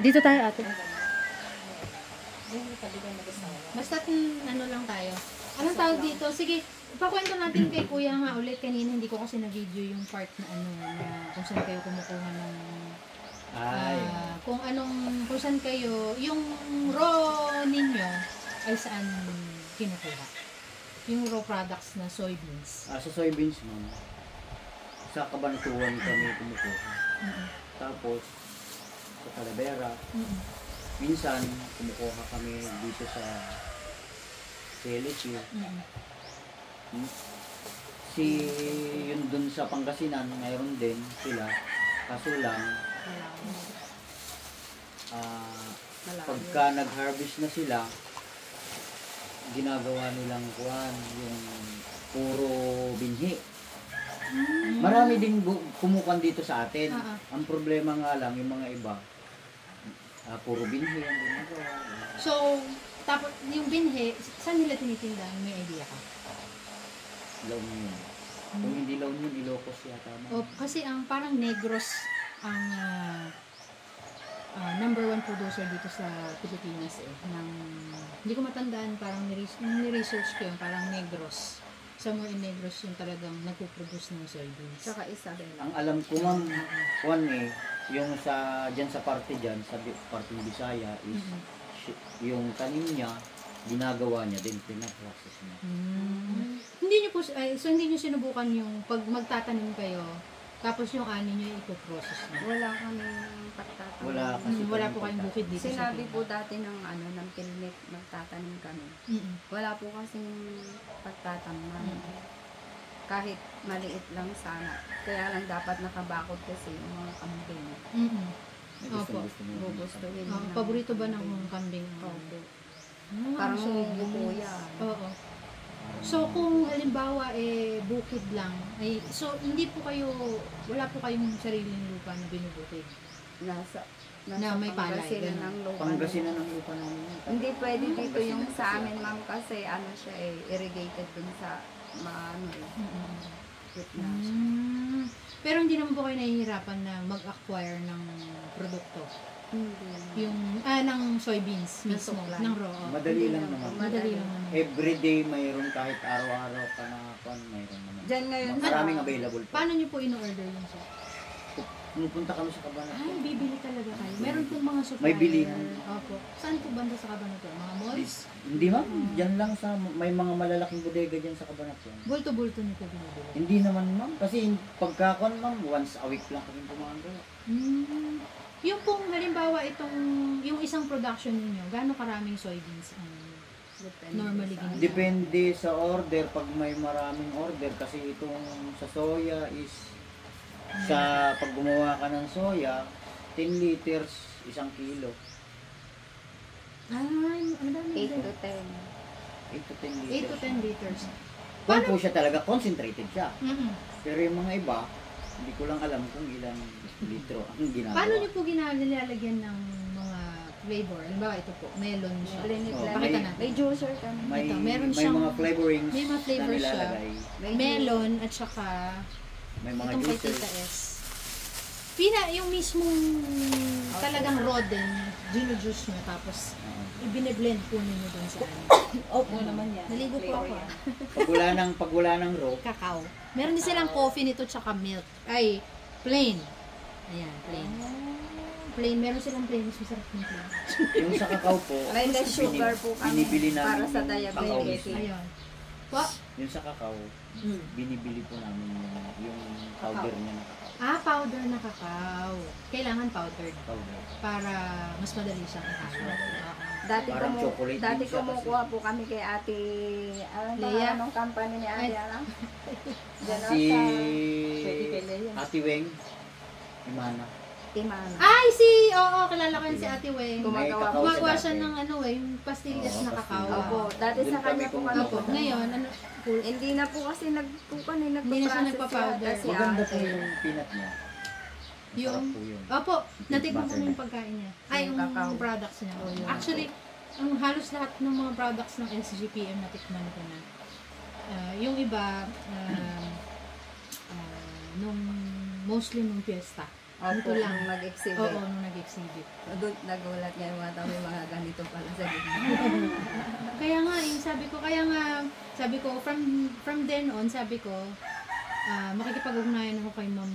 Dito tayo, ate. Basta ano lang tayo. Anong tawag dito? Sige, ipakwento natin kay Kuya nga ulit. Kanina hindi ko kasi na-video yung part na ano, na kung saan kayo kumukuha ng kung saan kayo, yung raw ninyo ay saan kinukuha? Yung raw products na soybeans. Sa soybeans mo, sa Cabanatuan kami kumukuha. Tapos, sa Talavera, minsan kumukuha kami dito sa CLH. Si yun dun sa Pangasinan, mayroon din sila. Kaso lang, pagka nag-harvest na sila, ginagawa nilang kuwan, yung puro binhi. Marami din kumukuha dito sa atin. Ang problema nga lang, yung mga iba, puro binhi ang ginagawa. So, tapos yung binhi, saan nila tinitinda? May idea ka? La Union. Kung hindi La Union, Ilocos yata. Kasi ang parang Negros ang number 1 producer dito sa Pilipinas hindi ko matandaan, parang ni-research ko yun, parang Negros. Somewhere in Negros yung talagang nagpo-produce ng soybeans. Saka Isabela. Ang alam ko ma'am, yung dyan sa parte dyan, sa parte ng Bisaya, is yung tanim niya, ginagawa niya din, pinaprocess niya. Hindi niyo po, so hindi niyo sinubukan yung pag magtatanim kayo, tapos yung ani niyo ipo-process niyo? Wala kami pagtatanim. Wala po kayong bukid dito. Sinabi po dati ng ng Pilmet, magtatanim kami. Wala po kasing pagtatanim. Kahit maliit lang sana. Kaya lang dapat nakabakod kasi yung mga kambing. Gusto nila. Paborito ba ng kambing? Opo. Parang buko yan. Oo. So, kung halimbawa, bukid lang, so, hindi po kayo, wala po kayong sariling lupa na binubukid? Nasa may palay. Pangasinan ng lupa namin. Hindi pwede dito yung sa amin, ma'am, kasi siya irrigated dun sa Pero hindi naman po kayo nahihirapan na mag-acquire ng produkto? Yung ng soybeans mismo, ng raw. Madali lang naman. Madali lang naman. Everyday mayroon, kahit araw-araw ka na mayroon naman. Diyan ngayon, maraming available po. Paano niyo po in-order yun siya? Pumupunta kami sa Cabanatuan. Bibili talaga kayo. Meron pong mga supplier. May bilihan. Opo. Saan po banda sa Cabanatuan? Mga malls? Hindi ma'am, dyan lang may mga malalaking bodega dyan sa Cabanatuan. Bulto-bulto niyo po binibili? Hindi naman ma'am, kasi pagkakon ma'am, once a week lang kami pumagawa. Yung pong halimbawa yung isang production niyo, gaano karaming soybeans ang normally ginagawa? Depende sa order, pag may maraming order, kasi itong sa soya is pag gumawa ka ng soya, 10 liters, 1 kilo. Ano 8 to 10. 8 to 10 liters. 8 to 10 liters. Kung po siya talaga, concentrated siya. Pero yung mga iba, hindi ko lang alam kung ilang litro ang ginagawa. Paano niyo po nilalagyan ng mga flavor? Halimbawa ito po, melon siya. Pakita natin. May juicer kami. May mga flavorings may mga flavor na siya. nilalagay. Melon at saka may mga itong kay Tita S. Yung mismong talagang raw din, ginujuice nyo, tapos ibine-blend po ninyo dun sa ano. Opo naman yan. Naligo po ako. Pag wala ng raw, Cacao. Meron din silang coffee nito tsaka milk. Ay, plain. Ayan, plain. Plain. Meron silang plain. Mas masarap yung plain. yung sa cacao po, May less sugar po kami binibili namin para sa yung cacao diabetes. mismo. Ayun. Po? Yung sa cacao, binibili po namin yung powder niya na cacao. Powder na cacao. Kailangan powdered. Powder. Para mas madali siyang ihalo. Parang chocolate Dati din siya kumukuha po kami kay Ate, Leia? anong company ni Ate, Si Ate Weng, Imana. Timana. Oo, kilala ko yun si Ate Weng. Gumagawa siya ng yung pastillas na cacao. Opo, dati sa kanya po kami. Opo, ngayon, Hindi na po kasi Hindi na siya nagpa-powder. Maganda po yung peanut niya. Yung, Masarap po yun. opo, natikman ko na yung pagkain niya. Yung products niya. Actually, ang halos lahat ng mga products ng SGPM natikman ko na. Yung iba, mostly nung fiesta. Dito lang. Nung nag-exhibit. Oo, nung nag-exhibit. Doon nagulat nga yung mga tao, may mga ganito pala sa gitna. Kaya nga, sabi ko, from then on, sabi ko, makikipag-ugnayan ako kay Ma'am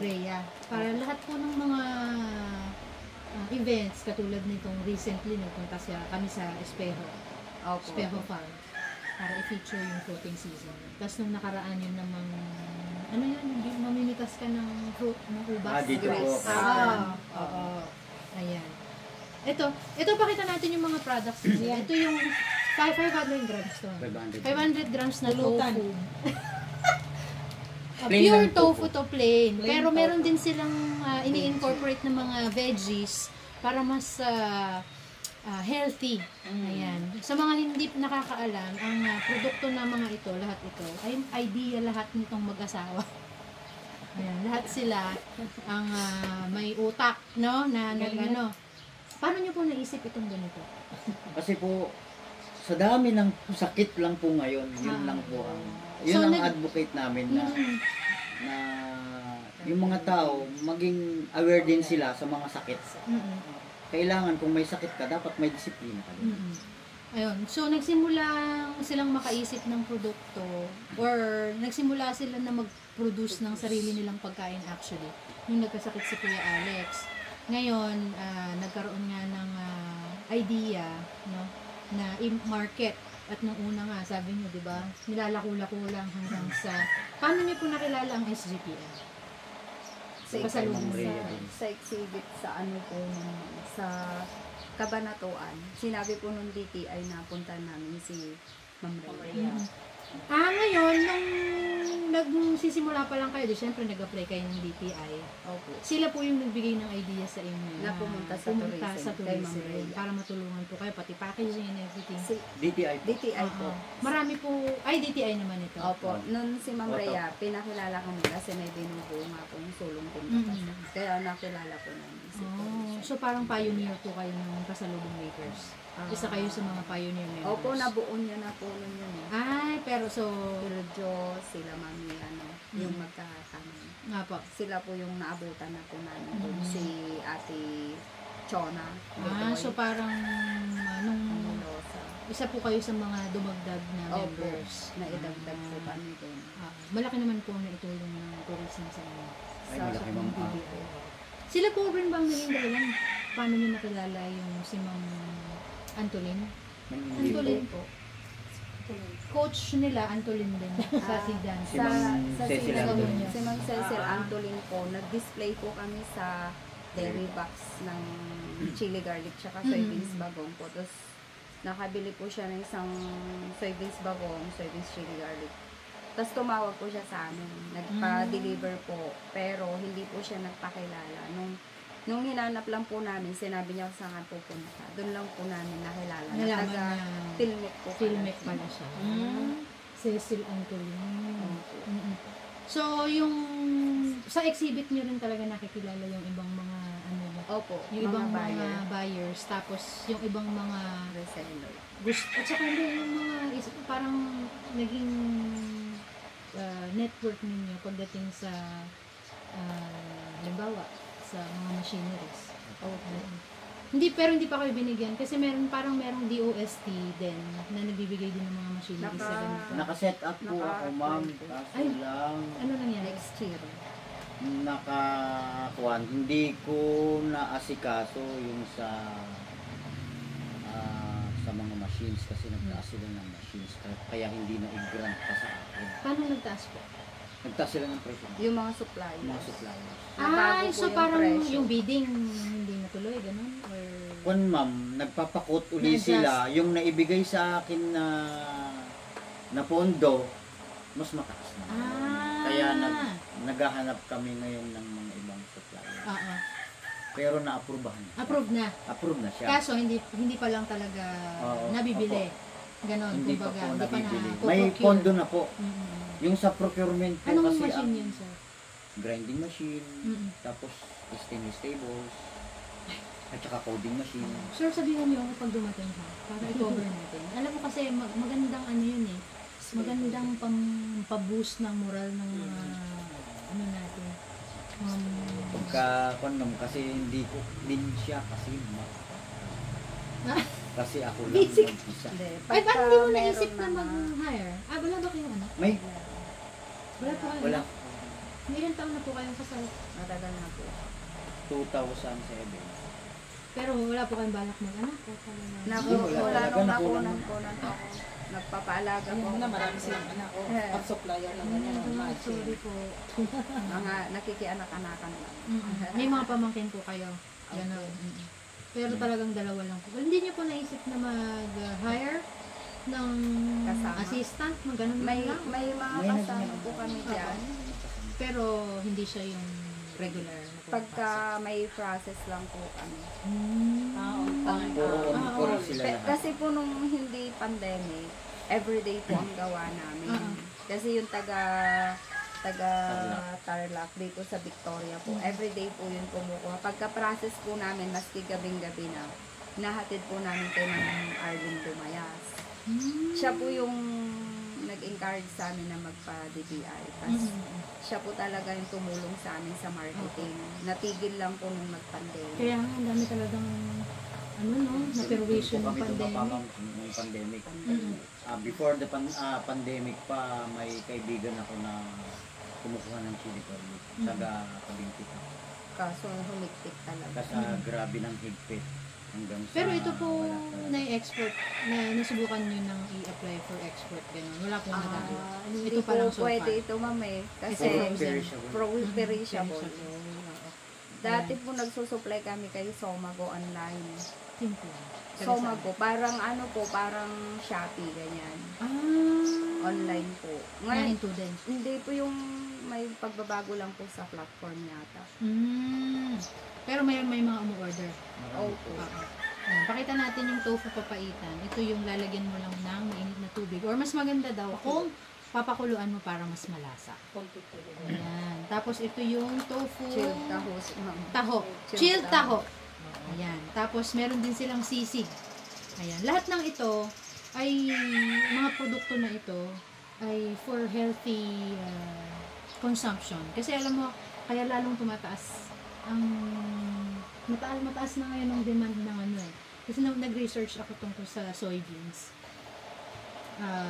Rhea. Para lahat po ng mga events, katulad nitong recently, nagpunta kami sa Espejo. Opo. Espejo Farm. Para i-feature yung fruiting season. Tapos nung nakaraan yun namang, ano yun, mamimitas ka ng fruit, ng ubas. Dito po. Oo. Ayan. Ito pakita natin yung mga products nila. Ito yung 500 grams to. 500 grams na tofu. Pure tofu to plain. Pero meron din silang ini-incorporate ng mga veggies para mas healthy. Ayan. Sa mga hindi nakakaalam, ang produkto ng mga ito, lahat ito, ay idea lahat nitong mag-asawa. Ayan, lahat sila ang may utak, no? Na ano. Paano niyo po naisip itong ganito? Kasi po, sa dami ng sakit lang po ngayon, yun lang po ang, yun So, ang advocate namin na yung mga tao, maging aware din sila sa mga sakit. Kailangan kung may sakit ka, dapat may disiplina ka din. Ayun. So, nagsimula silang makaisip ng produkto or nagsimula sila na mag-produce ng sarili nilang pagkain actually. Nung nagkasakit si Kuya Alex. Ngayon, nagkaroon nga ng idea, no, na i-market. At nung una nga, sabi niyo, di ba, nilalako-lako lang hanggang sa... Paano niyo po nakilala ang SGPL? Sa exhibit sa ano po, sa Kabanatuan, sinabi po nung DTI na punta namin si Ma'am Rhea. Ngayon, nung nagsisimula pa lang kayo, di syempre nag-apply kayo ng DTI. Opo. Sila po yung nagbigay ng idea sa inyo Na pumunta sa tourism, kay Ma'am Rhea. para matulungan po kayo, pati packaging and everything. DTI po. Marami po, DTI naman ito. Opo. Noon si Ma'am Rhea, pinakilala kami kasi may binubuo nga po yung sulong pintas. Kaya nakilala po namin si So parang pioneer po kayo ng Pasalubong Makers. Isa kayo sa mga pioneer members. Opo, nabuo niya na po nun yun eh. Ay, pero so... Sila Jo, sila Mami, yung magkakasama. Nga po. Sila po yung naabutan na po namin. Si Ate Chona. So parang nung Losa. isa po kayo sa mga dumagdag na members. Naidagdag po kami doon. Malaki naman po na itulong ng tourism sa inyo. Ay, malaki Ma'am. BBI. Sila po rin bang naging dahilan? Paano niyo nakilala yung si Ma'am Antolin? Antolin po. Coach nila, Antolin din. Sa Sidan. Si Ma'am Cecil Antolin. Si Ma'am Cecil Antolin po, nag-display po kami sa dairy box ng chili garlic tsaka soybeans bagong po. Tapos nakabili po siya ng isang soybeans bagong, soybeans chili garlic. Tapos tumawag po siya sa amin. Nagpa-deliver po. Pero hindi po siya nagpakilala. Nung hinanap lang po namin, sinabi niya kung saan pupunta. Doon lang po namin nakilala. Nalaman na Filmic po. Filmic pala siya. Cecil Antolin. So, yung sa exhibit niyo rin talaga nakikilala yung ibang mga Opo, yung ibang mga buyers, tapos yung ibang mga reseller. At saka yung mga parang naging network ninyo pagdating sa halimbawa sa mga machineries. Hindi pa kayo binigyan kasi merong DOST din na nagbibigay din ng mga machineries sa ganito. Naka-set up po ako, ma'am. Kaso lang, Ano nangyari? Next year. hindi ko naasikaso yung sa mga machines kasi nagtaas sila ng machines kaya hindi na i-grant pa sa akin. Paano nagtaas po? Nagtaas sila ng presyo. Yung mga supply. Mga suppliers. Nabago po So yung parang presyo. yung bidding hindi natuloy, ganun? Or... Kung ma'am, nagpapakot uli sila, yung naibigay sa akin na pondo, mas mataas na. Kaya naghahanap kami ngayon ng mga ibang suppliers. Pero na-approvehan. Approve na siya. Kaso hindi pa lang talaga nabibili. Ganon, Hindi pa kumbaga, po hindi pa na nabibili. po-procure. May pondo na po. Yung sa procurement po Anong kasi machine yun, sir? grinding machine, tapos stainless tables, at saka coding machine. Sir, sabihin niyo ako pag dumating siya para i-cover natin. Alam mo kasi magandang ano yun eh. Magandang pa-boost ng moral ng mga natin. Nagka-condom kasi hindi ko din siya kasi kasi ako lang Basic. mag-isa. Hindi. Ay, paano hindi mo meron naisip na naman, mag-hire? Wala ba kayong anak? May Wala pa kayo wala anak? May ilang taon na po kayong kasal? matagal na po. 2007. Pero wala po kayong balak mag-anak? O talaga? Naku, Wala wala talaga, nung nakunan nakunan po ako. Nagpapaalaga Alam po. mo na, marami silang anak. Pag-supplier ng ganyan. Sorry po. Mga nakikianak-anakan lang. May mga pamangkin po kayo. Ganon. Pero talagang dalawa lang po. Well, hindi niyo po naisip na mag-hire ng Kasama. assistant? Mag-ganon May lang? may mga May kasama naging- po kami dyan. Pero hindi siya yung regular na Pagka may process lang po kami. Puro puro sila lahat. Kasi po nung hindi pandemic, everyday po ang gawa namin. Kasi yung taga Tarlac dito sa Victoria po, everyday po yun kumukuha. Pagka-process po namin, maski gabing-gabi na, nahatid po namin kay ng Arlene Dumayas. Siya po yung nag-encourage sa amin na magpa-DTI. Tapos siya po talaga yung tumulong sa amin sa marketing. Natigil lang po nung nag-pandemic. Kaya nga, ang dami talagang na-permission ng Kami pandemic. tumapamang ng pandemic. Before the pandemic pa, may kaibigan ako na kumukuha ng chili garlic. Taga Kabinti ka. Kaso humiktik talaga. Kasi grabe ng higpit. Hanggang sa Pero ito po wala talaga. na-export, na nasubukan nyo nang i-apply for export, gano'n. Wala pong nagagawa. Hindi Ito po pa lang so pwede far. ito, ma'am eh. Kasi Kasi perishable. perishable. Oo. Dati po nagsusupply kami kay Somago online. Simple. Somago, parang ano po, parang Shopee, ganyan. Online po. Ngayon, Nahinto din. hindi po yung may pagbabago lang po sa platform yata. Pero may mga umu-order. Marami po. Ayan, pakita natin yung tofu papaitan. Ito yung lalagyan mo lang ng mainit na tubig. Or mas maganda daw kung papakuluan mo para mas malasa. Ayan. Tapos ito yung tofu Chilled tahos, ma'am. taho. Chilled taho. Ayan. Tapos meron din silang sisig. Ayan. Lahat ng ito ay mga produkto na ito ay for healthy consumption. Kasi alam mo, kaya lalong tumataas ang mataas na ngayon ang demand ng ano eh. Kasi nag-research ako tungkol sa soybeans.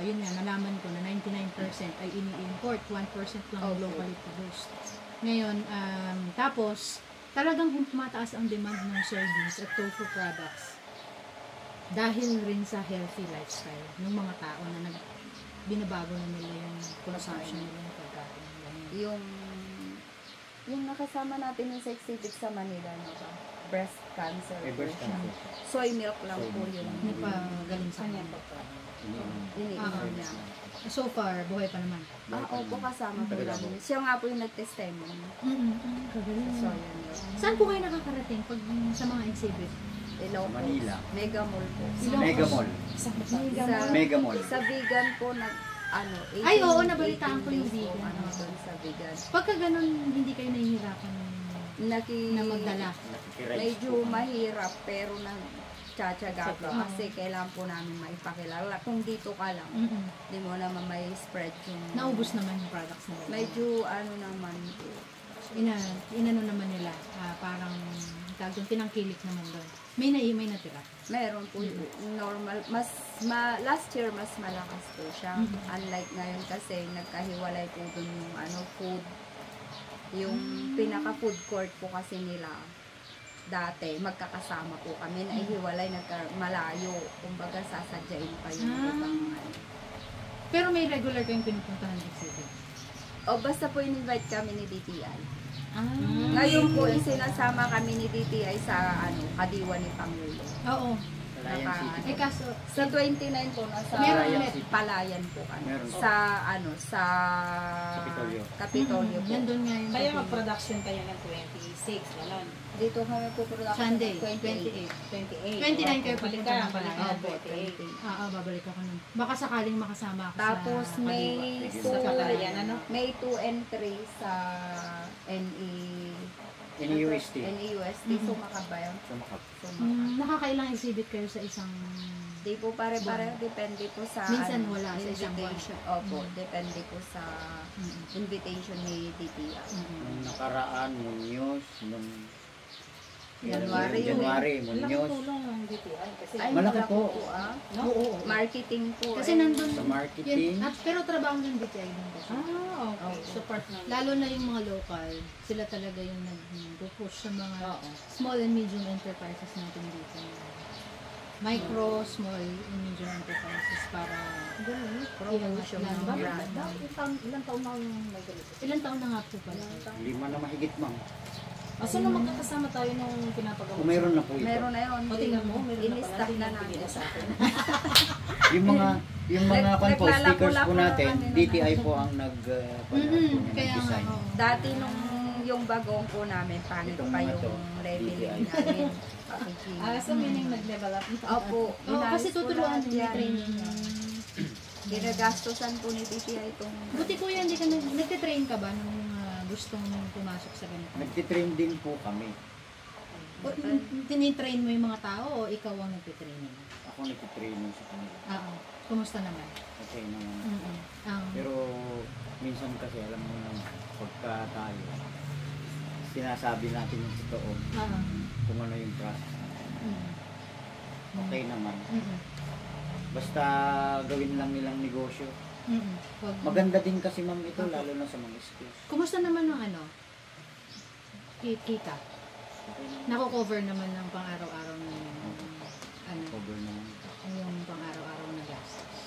Yun nga, nalaman ko na 99% ay ini-import, 1% lang Okay. locally produced. Ngayon, tapos, talagang tumataas ang demand ng soybeans at tofu products dahil rin sa healthy lifestyle ng mga tao na binabago na nila yung consumption nila ng pagkain. Ganyan. Yung nakasama natin yung sa exhibit sa Manila, no ba? Breast cancer. May breast po siya. cancer. Soy milk lang Soy po milk yun. lang. Hindi pa galing sa kanya. Iniinom niya. So far, buhay pa naman. Opo, kasama po namin. Siya nga po yung nag-testimony. Kagaling. So, yun yun. Saan po kayo nakakarating pag sa mga exhibit? Ilocos. Manila. Mega Mall po. Mega Mall. Sa, Mega Mall. Sa vegan po, Ay, oo, nabalitaan ko yung 18 days po, vegan. doon sa vegan. Pagka ganun, hindi kayo nahihirapan na magdala. Medyo mahirap, pero nagtsatsaga po. Kasi kailangan po namin maipakilala. Kung dito ka lang, di mo naman may spread yung... Naubos naman yung products nila. Medyo naman po. Inano naman nila, parang tawag doon, pinangkilik naman doon. May natira. Meron po normal. Last year, mas malakas po siya. Unlike ngayon kasi nagkahiwalay po dun yung food. Yung pinaka-food court po kasi nila dati, magkakasama po kami, naihiwalay, malayo. Kumbaga, sasadyain pa yung ibang Pero may regular kayong pinupuntahan ng exhibit? O, basta po in-invite kami ni DTI. Ngayon po, isinasama kami ni DTI sa Kadiwa ni Pangulo. Oo. Palayan City. Kaso, Sa 29 po, nasa Meron ulit. Palayan po kami. Meron. Sa Kapitolyo. Kapitolyo po. nandun nga yung Kaya mag-production kayo ng 26, gano'n. Dito kami po production Sunday, ng 28. 28. 29 kayo Balik pupunta ka, ng balik ka, Palayan. 28. Babalik ako nun. Baka sakaling makasama ako Tapos sa May Kadiwa. Sa Palayan, ano? May 2 and 3 sa NUST. NEUST. Sumakabayan. Sumakap. Sumakap. Nakakailang exhibit kayo sa isang Di po pare-pare, depende po sa Minsan wala sa isang buwan. invitation. Opo, depende po sa invitation ni DTI. Nung nakaraan, Muñoz, nung January. January, Malaking Muñoz. tulong ng DTI kasi Ay, Malaki malaki po. po ah. no? Oo. Marketing po. Kasi eh. nandun, Sa marketing. pero trabaho ng DTI din kasi. Okay. Support na. Lalo na yung mga local, sila talaga yung nag-push sa mga Oo. small and medium enterprises natin dito. Micro, small and medium enterprises para Promotion ng Ilang- brand. Ilang taon na ang nag-ganito? Ilang taon na nga po pala. 5 na mahigit, ma'am. So, nung magkakasama tayo nung pinapagawa. Kung meron na po ito. Meron na yun. O, tingnan mo, meron na In-stock pala. na Hindi namin. sa akin. Yung mga kan po, Naglalako stickers po lang natin, kami na- DTI po ang Kaya nga, nag-design. oo. Dati nung yung bagong po namin, pangit Itong pa mga yung to, leveling DTI. namin. Packaging. So meaning nag-level up. Opo. Oo, kasi inayos po tuturuan lahat din, may yan. training niya. Ginagastosan po ni DTI itong... Buti kuya, hindi ka nagtitrain ka ba nung gustong pumasok sa ganito? Nagtitrain din po kami. O, tinitrain mo yung mga tao o ikaw ang nagtitraining? Ako nagtitraining sa kanila. Oo. Kumusta naman? Okay naman. Pero minsan kasi alam mo na pagka tayo, sinasabi natin yung totoo kung ano yung process. Okay naman. Basta gawin lang nilang negosyo. Maganda din kasi ma'am ito, lalo na sa mga schools. Kumusta naman ang ano? Kita? Okay naman. Nako-cover naman ng pang-araw-araw na ano, Cover naman. yung pang-araw-araw na gastos.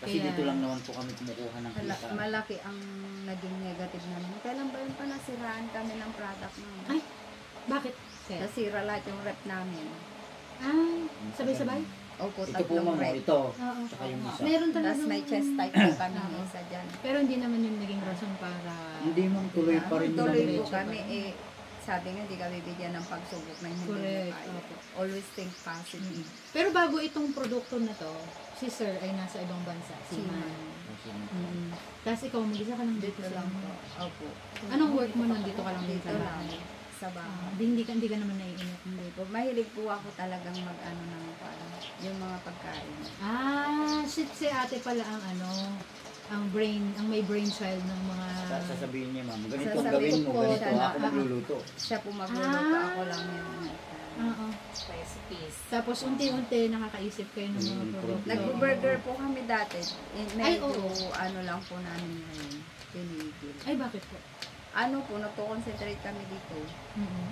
Kasi Kaya- dito lang naman po kami kumukuha ng kita. Malaki ang naging negative namin. Kailan ba yun pa nasiraan kami ng product namin? Ay, bakit? Kaya? Nasira lahat yung rep namin. Ay, sabay-sabay? Opo, Ito po tatlong ma'am, rep. ito. Oo. Saka yung isa. Meron Tapos talaga. may chest type po kami isa dyan. Pero hindi naman yung naging rason para... Hindi ma'am, tuloy pa rin Tuloy lang. po kami eh. Sabi nga, hindi kami bigyan ng pagsubok na hindi mo Correct. kaya. Opo. Always think positive. Pero bago itong produkto na to, si Sir ay nasa ibang bansa. Si Man. Tapos ikaw, mag-isa ka lang dito Dito sa lang po. Opo. Anong work mo nandito ka lang dito? Dito lang. Sa bahay. Hindi ka naman naiinit. Hindi po. Mahilig po ako talagang mag-ano ng yung mga pagkain. Si ate pala ang ano, ang may brainchild ng mga... Sasabihin niya ma'am, ganito Sasabihin gawin mo, ko ganito siya na, ako magluluto. Siya po magluluto, ako lang yung Oo. Recipes. Tapos unti-unti nakakaisip kayo ng mga produkto. Nag-burger po kami dati. Medyo oo. ano lang po namin ngayon. Pinigil. Ay, bakit po? Ano po, nagko-concentrate kami dito.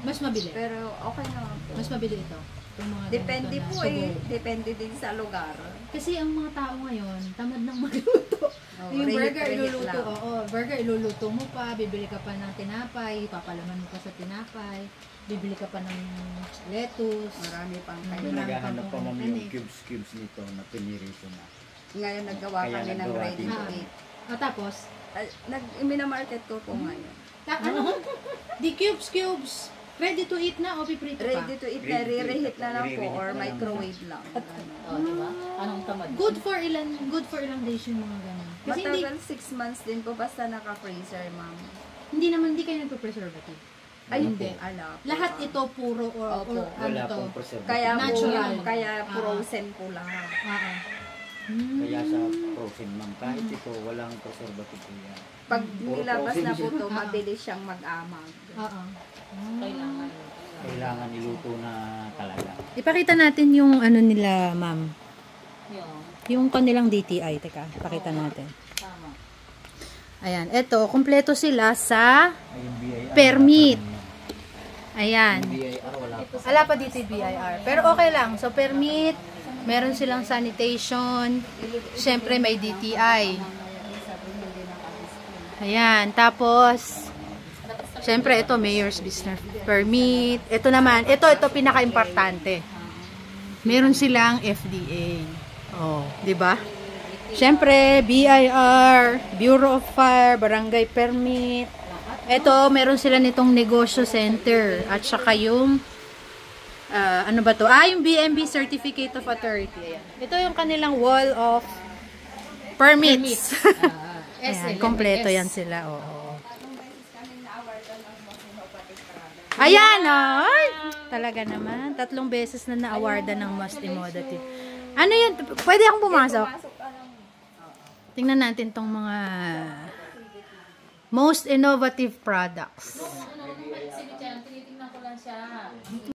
Mas mabili. Pero okay naman po. Mas mabili ito. Yung mga Depende ganito po na eh. subo. Depende din sa lugar. Kasi ang mga tao ngayon, tamad nang magluto. Oh, Yung burger rehit iluluto, lang. burger iluluto mo pa, bibili ka pa ng tinapay, papalaman mo pa sa tinapay, bibili ka pa ng lettuce. Marami pang May kayo. naghahanap pa ma'am Ano yung eh. cubes nito na pinirito na. Ngayon naggawa Kaya kami ng naggawa ready din. to eat. Tapos, Minamarket ko po ngayon. ano? Di cubes. Ready to eat na o piprito pa? Ready to eat na, Ready to eat. re-reheat na lang po Re-reheat or na lang. microwave lang. Ano. O, di ba? Anong tamad? Good for ilang days yung mga ganun. Kasi Matagal 6 months din po basta naka-freezer, ma'am. hindi kayo nagpo-preservative. Ay, Ano hindi. po? Ala po. Lahat ito puro or Opo. ano Wala to? pong preservative. Kaya Natural. po, kaya Ah. frozen po lahat. Oo. Kaya sa frozen ma'am, kahit ito walang preservative po yan. Pag Puro nilabas na po frozen to, siya. mabilis siyang mag-amag. Oo. Kailangan. Kailangan iluto na talaga. Ipakita natin yung ano nila, ma'am. Yung, Yung kanilang DTI. Teka, pakita natin. tama. Ayan. Ito, kumpleto sila sa Ayun, BIR. Permit. wala pa rin. Ayan. BIR wala pa. Wala pa dito yung BIR. Pero okay lang. So, permit. Meron silang sanitation. Siyempre, may DTI. Ayan. Tapos, siyempre, ito, mayor's business permit. Ito naman, ito pinaka-importante. Meron silang FDA. Oh, di ba? Siyempre, BIR, Bureau of Fire, Barangay Permit. Ito, meron sila nitong negosyo center. At saka yung, ano ba to? Yung BMB Certificate of Authority. Ayan. Ito yung kanilang wall of permits. Ayan, kompleto yan sila. Oo. Ayan, oh. Ay, talaga naman. 3 beses na na-awardan ng Most Innovative. Ano yun? Pwede akong pumasok? Tingnan natin tong mga Most Innovative Products. Ano, tinitingnan ko lang siya.